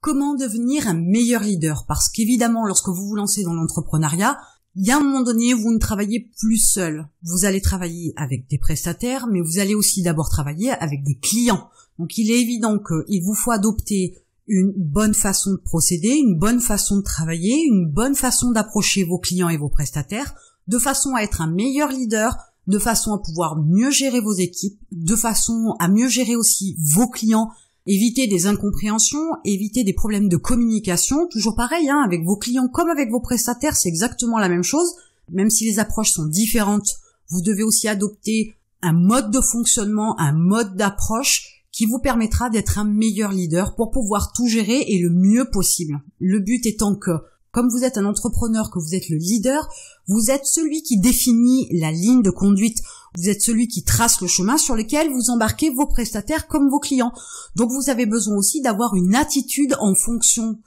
Comment devenir un meilleur leader? Parce qu'évidemment, lorsque vous vous lancez dans l'entrepreneuriat, il y a un moment donné, vous ne travaillez plus seul. Vous allez travailler avec des prestataires, mais vous allez aussi d'abord travailler avec des clients. Donc il est évident qu'il vous faut adopter une bonne façon de procéder, une bonne façon de travailler, une bonne façon d'approcher vos clients et vos prestataires, de façon à être un meilleur leader, de façon à pouvoir mieux gérer vos équipes, de façon à mieux gérer aussi vos clients, éviter des incompréhensions, éviter des problèmes de communication, toujours pareil, avec vos clients comme avec vos prestataires, c'est exactement la même chose, même si les approches sont différentes, vous devez aussi adopter un mode de fonctionnement, un mode d'approche qui vous permettra d'être un meilleur leader pour pouvoir tout gérer et le mieux possible. Le but étant que, comme vous êtes un entrepreneur, que vous êtes le leader, vous êtes celui qui définit la ligne de conduite, vous êtes celui qui trace le chemin sur lequel vous embarquez vos prestataires comme vos clients. Donc vous avez besoin aussi d'avoir une attitude en fonction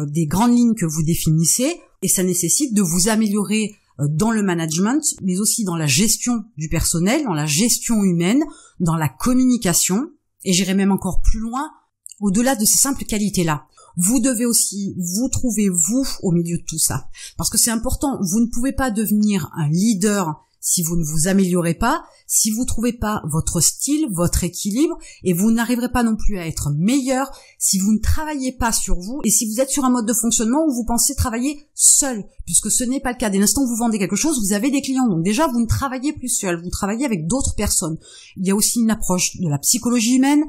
des grandes lignes que vous définissez, et ça nécessite de vous améliorer dans le management, mais aussi dans la gestion du personnel, dans la gestion humaine, dans la communication, et j'irai même encore plus loin, au-delà de ces simples qualités-là. Vous devez aussi vous trouver, vous, au milieu de tout ça. Parce que c'est important, vous ne pouvez pas devenir un leader si vous ne vous améliorez pas, si vous ne trouvez pas votre style, votre équilibre, et vous n'arriverez pas non plus à être meilleur si vous ne travaillez pas sur vous, et si vous êtes sur un mode de fonctionnement où vous pensez travailler seul, puisque ce n'est pas le cas. Dès l'instant où vous vendez quelque chose, vous avez des clients, donc déjà vous ne travaillez plus seul, vous travaillez avec d'autres personnes. Il y a aussi une approche de la psychologie humaine,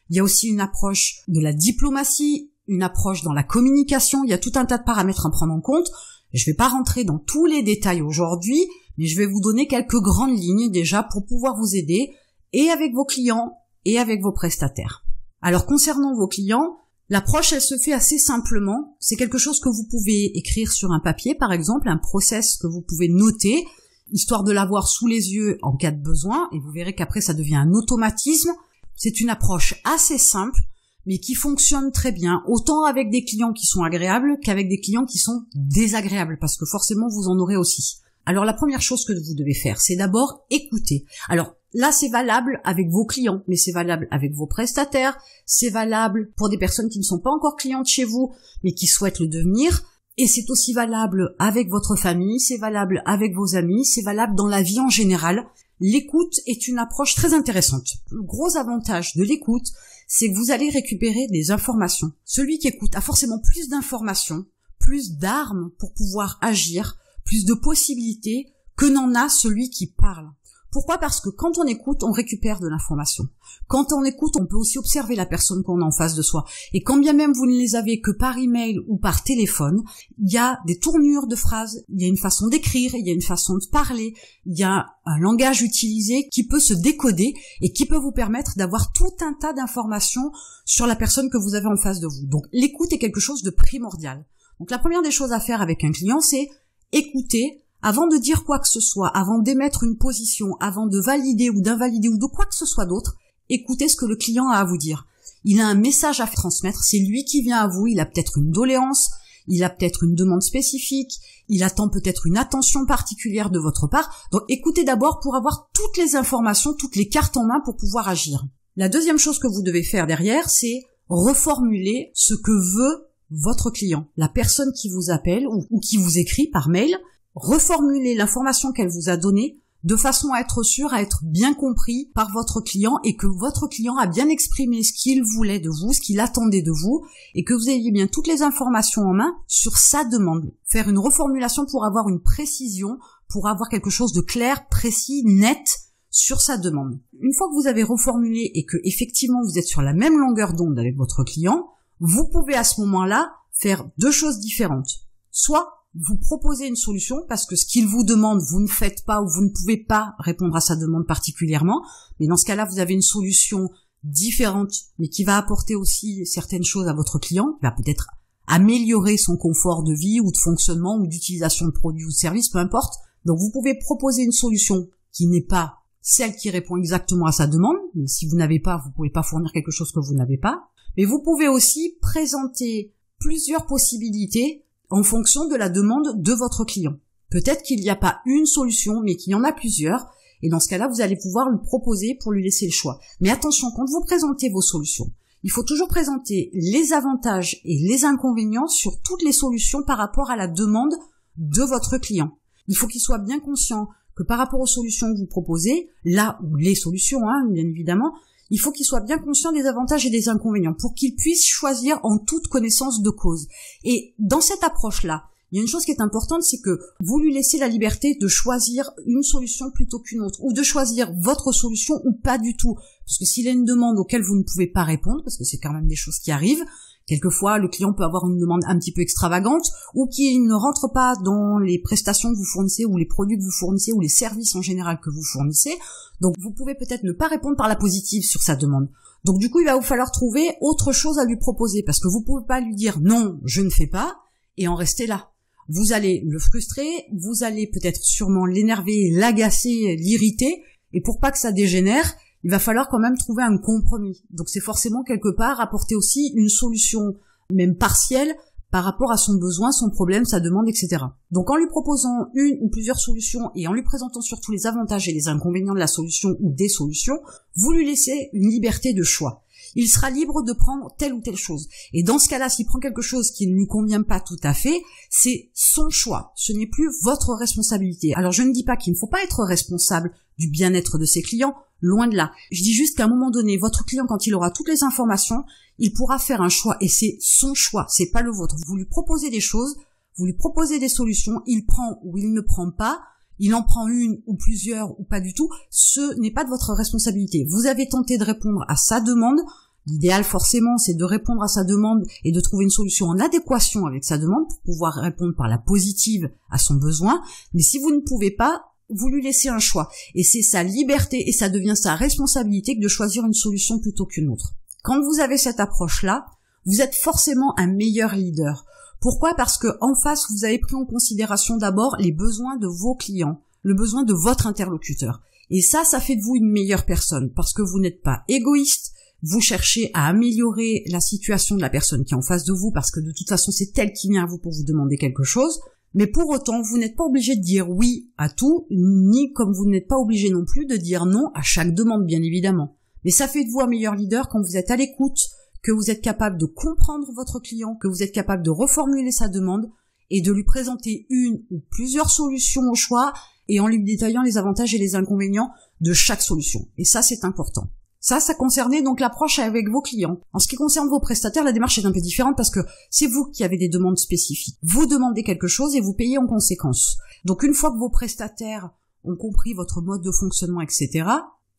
il y a aussi une approche de la diplomatie, une approche dans la communication, il y a tout un tas de paramètres à prendre en compte. Je ne vais pas rentrer dans tous les détails aujourd'hui, mais je vais vous donner quelques grandes lignes déjà pour pouvoir vous aider, et avec vos clients, et avec vos prestataires. Alors concernant vos clients, l'approche elle se fait assez simplement, c'est quelque chose que vous pouvez écrire sur un papier par exemple, un process que vous pouvez noter, histoire de l'avoir sous les yeux en cas de besoin, et vous verrez qu'après ça devient un automatisme. C'est une approche assez simple, mais qui fonctionne très bien, autant avec des clients qui sont agréables qu'avec des clients qui sont désagréables, parce que forcément vous en aurez aussi. Alors la première chose que vous devez faire, c'est d'abord écouter. Alors là c'est valable avec vos clients, mais c'est valable avec vos prestataires, c'est valable pour des personnes qui ne sont pas encore clientes chez vous, mais qui souhaitent le devenir, et c'est aussi valable avec votre famille, c'est valable avec vos amis, c'est valable dans la vie en général. L'écoute est une approche très intéressante. Le gros avantage de l'écoute, c'est que vous allez récupérer des informations. Celui qui écoute a forcément plus d'informations, plus d'armes pour pouvoir agir, plus de possibilités que n'en a celui qui parle. Pourquoi? Parce que quand on écoute, on récupère de l'information. Quand on écoute, on peut aussi observer la personne qu'on a en face de soi. Et quand bien même vous ne les avez que par email ou par téléphone, il y a des tournures de phrases, il y a une façon d'écrire, il y a une façon de parler, il y a un langage utilisé qui peut se décoder et qui peut vous permettre d'avoir tout un tas d'informations sur la personne que vous avez en face de vous. Donc l'écoute est quelque chose de primordial. Donc la première des choses à faire avec un client, c'est écouter. Avant de dire quoi que ce soit, avant d'émettre une position, avant de valider ou d'invalider ou de quoi que ce soit d'autre, écoutez ce que le client a à vous dire. Il a un message à transmettre, c'est lui qui vient à vous, il a peut-être une doléance, il a peut-être une demande spécifique, il attend peut-être une attention particulière de votre part. Donc écoutez d'abord pour avoir toutes les informations, toutes les cartes en main pour pouvoir agir. La deuxième chose que vous devez faire derrière, c'est reformuler ce que veut votre client, la personne qui vous appelle ou qui vous écrit par mail. Reformuler l'information qu'elle vous a donnée de façon à être sûr, à être bien compris par votre client et que votre client a bien exprimé ce qu'il voulait de vous, ce qu'il attendait de vous et que vous ayez bien toutes les informations en main sur sa demande. Faire une reformulation pour avoir une précision, pour avoir quelque chose de clair, précis, net sur sa demande. Une fois que vous avez reformulé et que effectivement vous êtes sur la même longueur d'onde avec votre client, vous pouvez à ce moment-là faire deux choses différentes. Soit vous proposez une solution parce que ce qu'il vous demande, vous ne faites pas ou vous ne pouvez pas répondre à sa demande particulièrement. Mais dans ce cas-là, vous avez une solution différente, mais qui va apporter aussi certaines choses à votre client, qui va peut-être améliorer son confort de vie ou de fonctionnement ou d'utilisation de produits ou de services, peu importe. Donc vous pouvez proposer une solution qui n'est pas celle qui répond exactement à sa demande. Mais si vous n'avez pas, vous ne pouvez pas fournir quelque chose que vous n'avez pas. Mais vous pouvez aussi présenter plusieurs possibilités en fonction de la demande de votre client. Peut-être qu'il n'y a pas une solution, mais qu'il y en a plusieurs, et dans ce cas-là, vous allez pouvoir lui proposer pour lui laisser le choix. Mais attention, quand vous présentez vos solutions, il faut toujours présenter les avantages et les inconvénients sur toutes les solutions par rapport à la demande de votre client. Il faut qu'il soit bien conscient que par rapport aux solutions que vous proposez, là où les solutions, bien évidemment, il faut qu'il soit bien conscient des avantages et des inconvénients pour qu'il puisse choisir en toute connaissance de cause. Et dans cette approche-là, il y a une chose qui est importante, c'est que vous lui laissez la liberté de choisir une solution plutôt qu'une autre, ou de choisir votre solution ou pas du tout. Parce que s'il y a une demande auquel vous ne pouvez pas répondre, parce que c'est quand même des choses qui arrivent, quelquefois le client peut avoir une demande un petit peu extravagante, ou qui ne rentre pas dans les prestations que vous fournissez, ou les produits que vous fournissez, ou les services en général que vous fournissez. Donc vous pouvez peut-être ne pas répondre par la positive sur sa demande. Donc du coup, il va vous falloir trouver autre chose à lui proposer, parce que vous pouvez pas lui dire non, je ne fais pas, et en rester là. Vous allez le frustrer, vous allez peut-être sûrement l'énerver, l'agacer, l'irriter, et pour pas que ça dégénère, il va falloir quand même trouver un compromis. Donc c'est forcément quelque part apporter aussi une solution, même partielle, par rapport à son besoin, son problème, sa demande, etc. Donc en lui proposant une ou plusieurs solutions et en lui présentant surtout les avantages et les inconvénients de la solution ou des solutions, vous lui laissez une liberté de choix. Il sera libre de prendre telle ou telle chose. Et dans ce cas-là, s'il prend quelque chose qui ne lui convient pas tout à fait, c'est son choix. Ce n'est plus votre responsabilité. Alors je ne dis pas qu'il ne faut pas être responsable du bien-être de ses clients, loin de là. Je dis juste qu'à un moment donné, votre client, quand il aura toutes les informations, il pourra faire un choix et c'est son choix, c'est pas le vôtre. Vous lui proposez des choses, vous lui proposez des solutions, il prend ou il ne prend pas, il en prend une ou plusieurs ou pas du tout, ce n'est pas de votre responsabilité. Vous avez tenté de répondre à sa demande. L'idéal forcément, c'est de répondre à sa demande et de trouver une solution en adéquation avec sa demande pour pouvoir répondre par la positive à son besoin. Mais si vous ne pouvez pas, vous lui laissez un choix. Et c'est sa liberté et ça devient sa responsabilité que de choisir une solution plutôt qu'une autre. Quand vous avez cette approche-là, vous êtes forcément un meilleur leader. Pourquoi ? Parce que en face, vous avez pris en considération d'abord les besoins de vos clients, le besoin de votre interlocuteur. Et ça fait de vous une meilleure personne parce que vous n'êtes pas égoïste. Vous cherchez à améliorer la situation de la personne qui est en face de vous parce que de toute façon c'est elle qui vient à vous pour vous demander quelque chose. Mais pour autant, vous n'êtes pas obligé de dire oui à tout, ni comme vous n'êtes pas obligé non plus de dire non à chaque demande, bien évidemment. Mais ça fait de vous un meilleur leader quand vous êtes à l'écoute, que vous êtes capable de comprendre votre client, que vous êtes capable de reformuler sa demande et de lui présenter une ou plusieurs solutions au choix et en lui détaillant les avantages et les inconvénients de chaque solution. Et ça, c'est important. Ça concernait donc l'approche avec vos clients. En ce qui concerne vos prestataires, la démarche est un peu différente parce que c'est vous qui avez des demandes spécifiques. Vous demandez quelque chose et vous payez en conséquence. Donc une fois que vos prestataires ont compris votre mode de fonctionnement, etc.,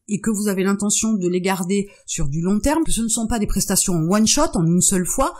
et que vous avez l'intention de les garder sur du long terme, que ce ne sont pas des prestations en one shot, en une seule fois,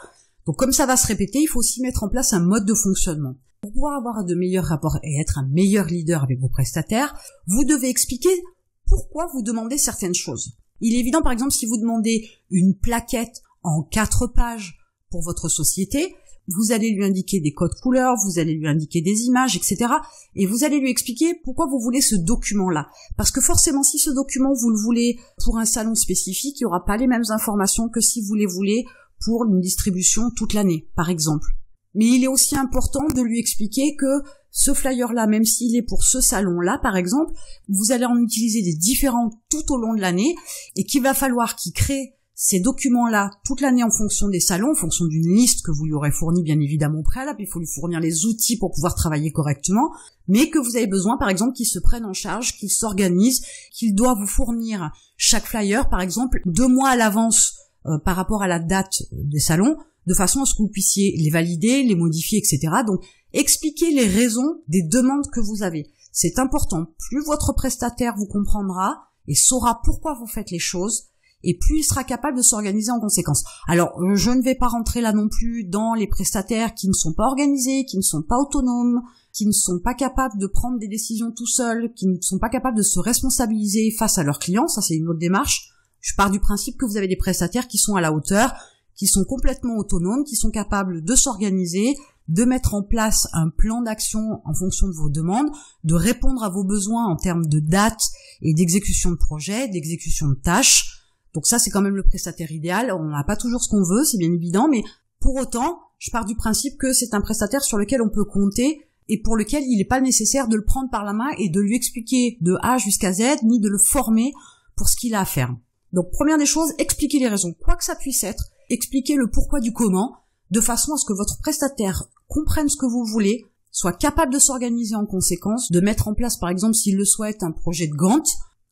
donc comme ça va se répéter, il faut aussi mettre en place un mode de fonctionnement. Pour pouvoir avoir de meilleurs rapports et être un meilleur leader avec vos prestataires, vous devez expliquer pourquoi vous demandez certaines choses. Il est évident, par exemple, si vous demandez une plaquette en 4 pages pour votre société, vous allez lui indiquer des codes couleurs, vous allez lui indiquer des images, etc. Et vous allez lui expliquer pourquoi vous voulez ce document-là. Parce que forcément, si ce document, vous le voulez pour un salon spécifique, il n'y aura pas les mêmes informations que si vous les voulez pour une distribution toute l'année, par exemple. Mais il est aussi important de lui expliquer que ce flyer-là, même s'il est pour ce salon-là, par exemple, vous allez en utiliser des différents tout au long de l'année et qu'il va falloir qu'il crée ces documents-là toute l'année en fonction des salons, en fonction d'une liste que vous lui aurez fournie bien évidemment au préalable. Il faut lui fournir les outils pour pouvoir travailler correctement, mais que vous avez besoin, par exemple, qu'il se prenne en charge, qu'il s'organise, qu'il doit vous fournir chaque flyer, par exemple, 2 mois à l'avance par rapport à la date des salons, de façon à ce que vous puissiez les valider, les modifier, etc. Donc, expliquez les raisons des demandes que vous avez. C'est important. Plus votre prestataire vous comprendra et saura pourquoi vous faites les choses, et plus il sera capable de s'organiser en conséquence. Alors, je ne vais pas rentrer là non plus dans les prestataires qui ne sont pas organisés, qui ne sont pas autonomes, qui ne sont pas capables de prendre des décisions tout seuls, qui ne sont pas capables de se responsabiliser face à leurs clients. Ça, c'est une autre démarche. Je pars du principe que vous avez des prestataires qui sont à la hauteur, qui sont complètement autonomes, qui sont capables de s'organiser, de mettre en place un plan d'action en fonction de vos demandes, de répondre à vos besoins en termes de date et d'exécution de projet, d'exécution de tâches. Donc ça, c'est quand même le prestataire idéal. On n'a pas toujours ce qu'on veut, c'est bien évident, mais pour autant, je pars du principe que c'est un prestataire sur lequel on peut compter et pour lequel il n'est pas nécessaire de le prendre par la main et de lui expliquer de A jusqu'à Z, ni de le former pour ce qu'il a à faire. Donc première des choses, expliquez les raisons, quoi que ça puisse être, expliquez le pourquoi du comment, de façon à ce que votre prestataire comprenne ce que vous voulez, soit capable de s'organiser en conséquence, de mettre en place par exemple s'il le souhaite un projet de Gantt,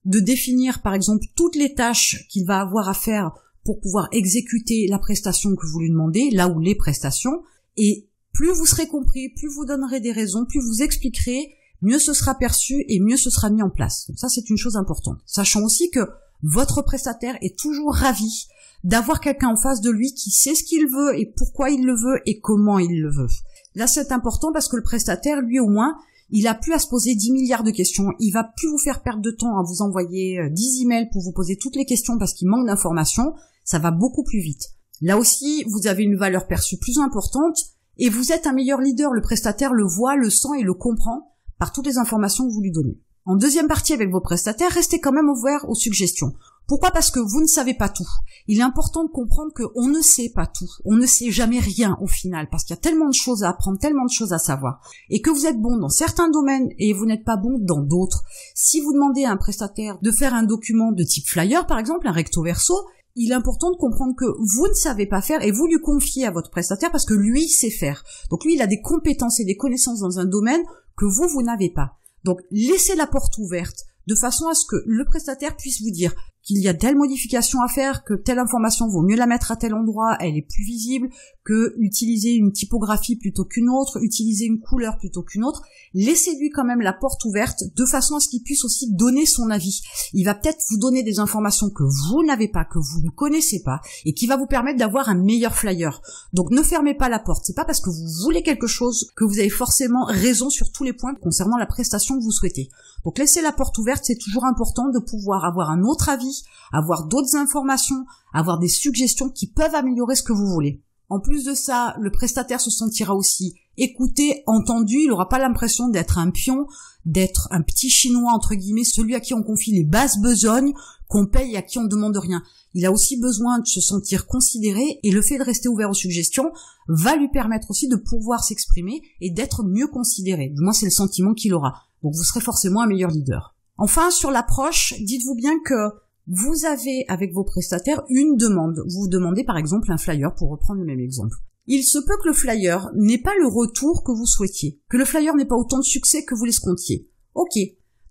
de définir par exemple toutes les tâches qu'il va avoir à faire pour pouvoir exécuter la prestation que vous lui demandez, là où les prestations, et plus vous serez compris, plus vous donnerez des raisons, plus vous expliquerez, mieux ce sera perçu et mieux ce sera mis en place. Donc ça c'est une chose importante. Sachant aussi que votre prestataire est toujours ravi d'avoir quelqu'un en face de lui qui sait ce qu'il veut et pourquoi il le veut et comment il le veut. Là c'est important parce que le prestataire, lui au moins, il a plus à se poser 10 milliards de questions, il va plus vous faire perdre de temps à vous envoyer 10 emails pour vous poser toutes les questions parce qu'il manque d'informations, ça va beaucoup plus vite. Là aussi, vous avez une valeur perçue plus importante et vous êtes un meilleur leader, le prestataire le voit, le sent et le comprend par toutes les informations que vous lui donnez. En deuxième partie avec vos prestataires, restez quand même ouverts aux suggestions. Pourquoi ? Parce que vous ne savez pas tout. Il est important de comprendre qu'on ne sait pas tout. On ne sait jamais rien au final, parce qu'il y a tellement de choses à apprendre, tellement de choses à savoir. Et que vous êtes bon dans certains domaines et vous n'êtes pas bon dans d'autres. Si vous demandez à un prestataire de faire un document de type flyer, par exemple, un recto verso, il est important de comprendre que vous ne savez pas faire et vous lui confiez à votre prestataire parce que lui sait faire. Donc lui, il a des compétences et des connaissances dans un domaine que vous n'avez pas. Donc laissez la porte ouverte de façon à ce que le prestataire puisse vous dire qu'il y a telle modification à faire, que telle information vaut mieux la mettre à tel endroit, elle est plus visible, que utiliser une typographie plutôt qu'une autre, utiliser une couleur plutôt qu'une autre. Laissez-lui quand même la porte ouverte de façon à ce qu'il puisse aussi donner son avis. Il va peut-être vous donner des informations que vous n'avez pas, que vous ne connaissez pas, et qui va vous permettre d'avoir un meilleur flyer. Donc ne fermez pas la porte. C'est pas parce que vous voulez quelque chose que vous avez forcément raison sur tous les points concernant la prestation que vous souhaitez. Donc laissez la porte ouverte, c'est toujours important de pouvoir avoir un autre avis, avoir d'autres informations, avoir des suggestions qui peuvent améliorer ce que vous voulez. En plus de ça, le prestataire se sentira aussi écouté, entendu, il n'aura pas l'impression d'être un pion, d'être un petit chinois entre guillemets, celui à qui on confie les basses besognes, qu'on paye et à qui on ne demande rien. Il a aussi besoin de se sentir considéré et le fait de rester ouvert aux suggestions va lui permettre aussi de pouvoir s'exprimer et d'être mieux considéré. Du moins c'est le sentiment qu'il aura. Donc vous serez forcément un meilleur leader. Enfin, sur l'approche, dites-vous bien que vous avez avec vos prestataires une demande. Vous demandez par exemple un flyer, pour reprendre le même exemple. Il se peut que le flyer n'ait pas le retour que vous souhaitiez, que le flyer n'ait pas autant de succès que vous l'escomptiez. Ok,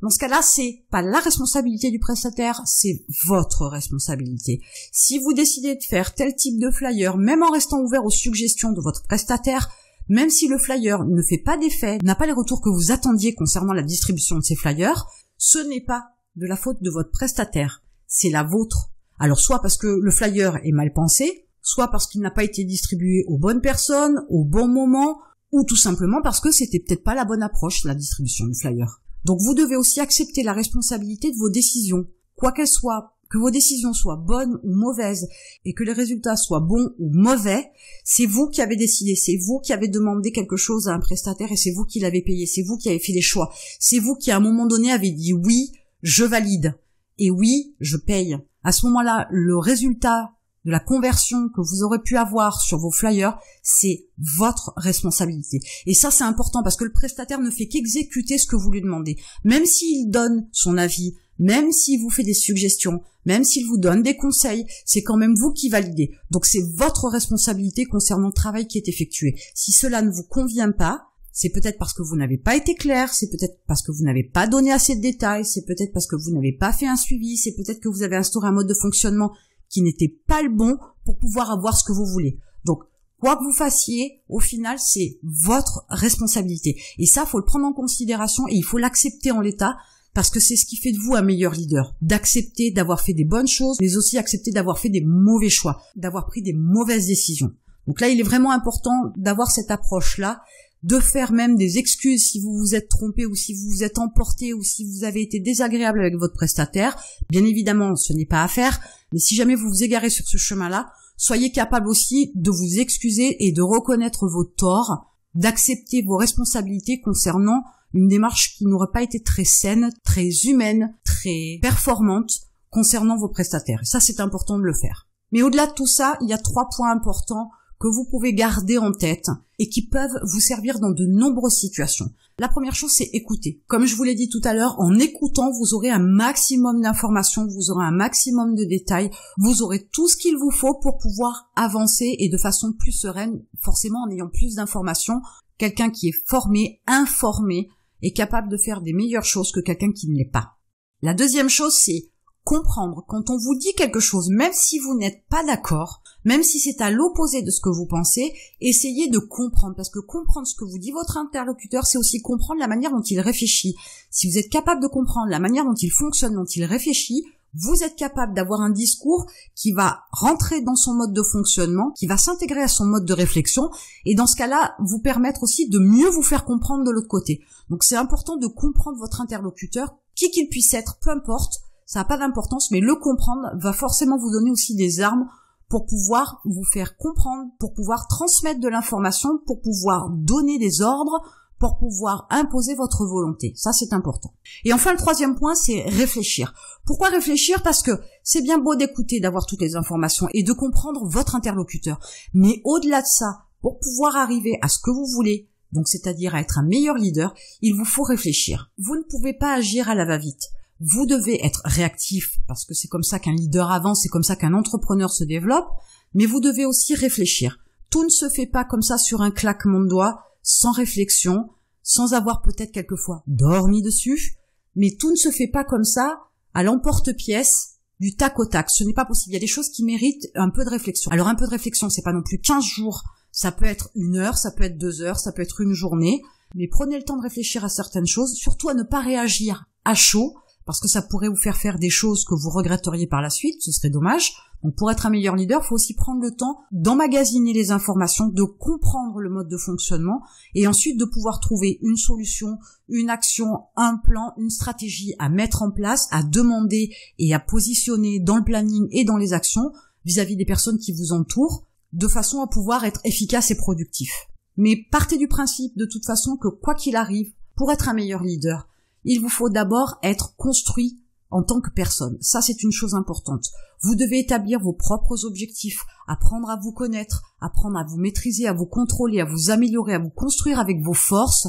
dans ce cas-là, c'est pas la responsabilité du prestataire, c'est votre responsabilité. Si vous décidez de faire tel type de flyer, même en restant ouvert aux suggestions de votre prestataire, même si le flyer ne fait pas d'effet, n'a pas les retours que vous attendiez concernant la distribution de ces flyers, ce n'est pas de la faute de votre prestataire, c'est la vôtre. Alors soit parce que le flyer est mal pensé, soit parce qu'il n'a pas été distribué aux bonnes personnes, au bon moment, ou tout simplement parce que c'était peut-être pas la bonne approche, la distribution du flyer. Donc vous devez aussi accepter la responsabilité de vos décisions, quoi qu'elles soient, que vos décisions soient bonnes ou mauvaises, et que les résultats soient bons ou mauvais, c'est vous qui avez décidé, c'est vous qui avez demandé quelque chose à un prestataire et c'est vous qui l'avez payé, c'est vous qui avez fait les choix, c'est vous qui à un moment donné avez dit oui, je valide, et oui, je paye. À ce moment-là, le résultat de la conversion que vous aurez pu avoir sur vos flyers, c'est votre responsabilité. Et ça, c'est important parce que le prestataire ne fait qu'exécuter ce que vous lui demandez. Même s'il donne son avis, même s'il vous fait des suggestions, même s'il vous donne des conseils, c'est quand même vous qui validez. Donc c'est votre responsabilité concernant le travail qui est effectué. Si cela ne vous convient pas, c'est peut-être parce que vous n'avez pas été clair, c'est peut-être parce que vous n'avez pas donné assez de détails, c'est peut-être parce que vous n'avez pas fait un suivi, c'est peut-être que vous avez instauré un mode de fonctionnement qui n'était pas le bon pour pouvoir avoir ce que vous voulez. Donc, quoi que vous fassiez, au final, c'est votre responsabilité. Et ça, faut le prendre en considération et il faut l'accepter en l'état parce que c'est ce qui fait de vous un meilleur leader. D'accepter d'avoir fait des bonnes choses, mais aussi accepter d'avoir fait des mauvais choix, d'avoir pris des mauvaises décisions. Donc là, il est vraiment important d'avoir cette approche-là, de faire même des excuses si vous vous êtes trompé ou si vous vous êtes emporté ou si vous avez été désagréable avec votre prestataire. Bien évidemment, ce n'est pas à faire, mais si jamais vous vous égarez sur ce chemin-là, soyez capable aussi de vous excuser et de reconnaître vos torts, d'accepter vos responsabilités concernant une démarche qui n'aurait pas été très saine, très humaine, très performante concernant vos prestataires. Et ça, c'est important de le faire. Mais au-delà de tout ça, il y a 3 points importants que vous pouvez garder en tête et qui peuvent vous servir dans de nombreuses situations. La première chose, c'est écouter. Comme je vous l'ai dit tout à l'heure, en écoutant, vous aurez un maximum d'informations, vous aurez un maximum de détails, vous aurez tout ce qu'il vous faut pour pouvoir avancer et de façon plus sereine, forcément en ayant plus d'informations. Quelqu'un qui est formé, informé, est capable de faire des meilleures choses que quelqu'un qui ne l'est pas. La deuxième chose, c'est comprendre. Quand on vous dit quelque chose, même si vous n'êtes pas d'accord, même si c'est à l'opposé de ce que vous pensez, essayez de comprendre, parce que comprendre ce que vous dit votre interlocuteur, c'est aussi comprendre la manière dont il réfléchit. Si vous êtes capable de comprendre la manière dont il fonctionne, dont il réfléchit, vous êtes capable d'avoir un discours qui va rentrer dans son mode de fonctionnement, qui va s'intégrer à son mode de réflexion, et dans ce cas-là, vous permettre aussi de mieux vous faire comprendre de l'autre côté. Donc c'est important de comprendre votre interlocuteur, qui qu'il puisse être, peu importe, ça n'a pas d'importance, mais le comprendre va forcément vous donner aussi des armes pour pouvoir vous faire comprendre, pour pouvoir transmettre de l'information, pour pouvoir donner des ordres, pour pouvoir imposer votre volonté. Ça, c'est important. Et enfin, le troisième point, c'est réfléchir. Pourquoi réfléchir? Parce que c'est bien beau d'écouter, d'avoir toutes les informations et de comprendre votre interlocuteur. Mais au-delà de ça, pour pouvoir arriver à ce que vous voulez, donc c'est-à-dire à être un meilleur leader, il vous faut réfléchir. Vous ne pouvez pas agir à la va-vite. Vous devez être réactif, parce que c'est comme ça qu'un leader avance, c'est comme ça qu'un entrepreneur se développe, mais vous devez aussi réfléchir. Tout ne se fait pas comme ça sur un claquement de doigts, sans réflexion, sans avoir peut-être quelquefois dormi dessus, mais tout ne se fait pas comme ça, à l'emporte-pièce, du tac au tac. Ce n'est pas possible. Il y a des choses qui méritent un peu de réflexion. Alors un peu de réflexion, c'est pas non plus 15 jours, ça peut être 1 heure, ça peut être 2 heures, ça peut être une journée, mais prenez le temps de réfléchir à certaines choses, surtout à ne pas réagir à chaud, parce que ça pourrait vous faire des choses que vous regretteriez par la suite, ce serait dommage. Donc pour être un meilleur leader, il faut aussi prendre le temps d'emmagasiner les informations, de comprendre le mode de fonctionnement et ensuite de pouvoir trouver une solution, une action, un plan, une stratégie à mettre en place, à demander et à positionner dans le planning et dans les actions vis-à-vis des personnes qui vous entourent, de façon à pouvoir être efficace et productif. Mais partez du principe de toute façon que quoi qu'il arrive, pour être un meilleur leader, il vous faut d'abord être construit en tant que personne. Ça, c'est une chose importante. Vous devez établir vos propres objectifs, apprendre à vous connaître, apprendre à vous maîtriser, à vous contrôler, à vous améliorer, à vous construire avec vos forces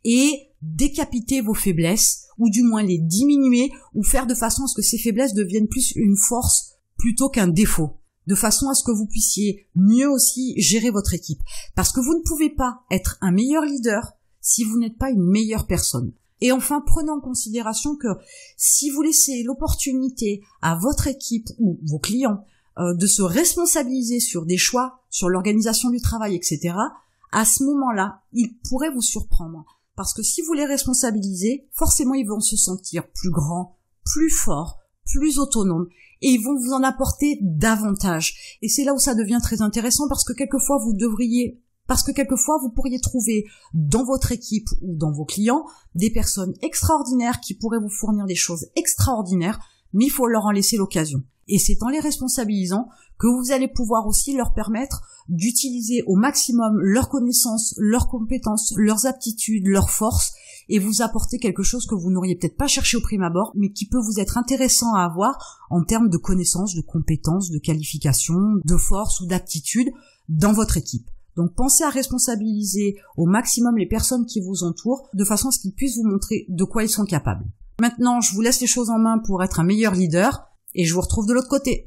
et décapiter vos faiblesses, ou du moins les diminuer, ou faire de façon à ce que ces faiblesses deviennent plus une force plutôt qu'un défaut, de façon à ce que vous puissiez mieux aussi gérer votre équipe. Parce que vous ne pouvez pas être un meilleur leader si vous n'êtes pas une meilleure personne. Et enfin, prenez en considération que si vous laissez l'opportunité à votre équipe ou vos clients de se responsabiliser sur des choix, sur l'organisation du travail, etc., à ce moment-là, ils pourraient vous surprendre. Parce que si vous les responsabilisez, forcément, ils vont se sentir plus grands, plus forts, plus autonomes, et ils vont vous en apporter davantage. Et c'est là où ça devient très intéressant, parce que quelquefois, vous pourriez trouver dans votre équipe ou dans vos clients des personnes extraordinaires qui pourraient vous fournir des choses extraordinaires, mais il faut leur en laisser l'occasion. Et c'est en les responsabilisant que vous allez pouvoir aussi leur permettre d'utiliser au maximum leurs connaissances, leurs compétences, leurs aptitudes, leurs forces, et vous apporter quelque chose que vous n'auriez peut-être pas cherché au prime abord, mais qui peut vous être intéressant à avoir en termes de connaissances, de compétences, de qualifications, de forces ou d'aptitudes dans votre équipe. Donc pensez à responsabiliser au maximum les personnes qui vous entourent, de façon à ce qu'ils puissent vous montrer de quoi ils sont capables. Maintenant, je vous laisse les choses en main pour être un meilleur leader, et je vous retrouve de l'autre côté.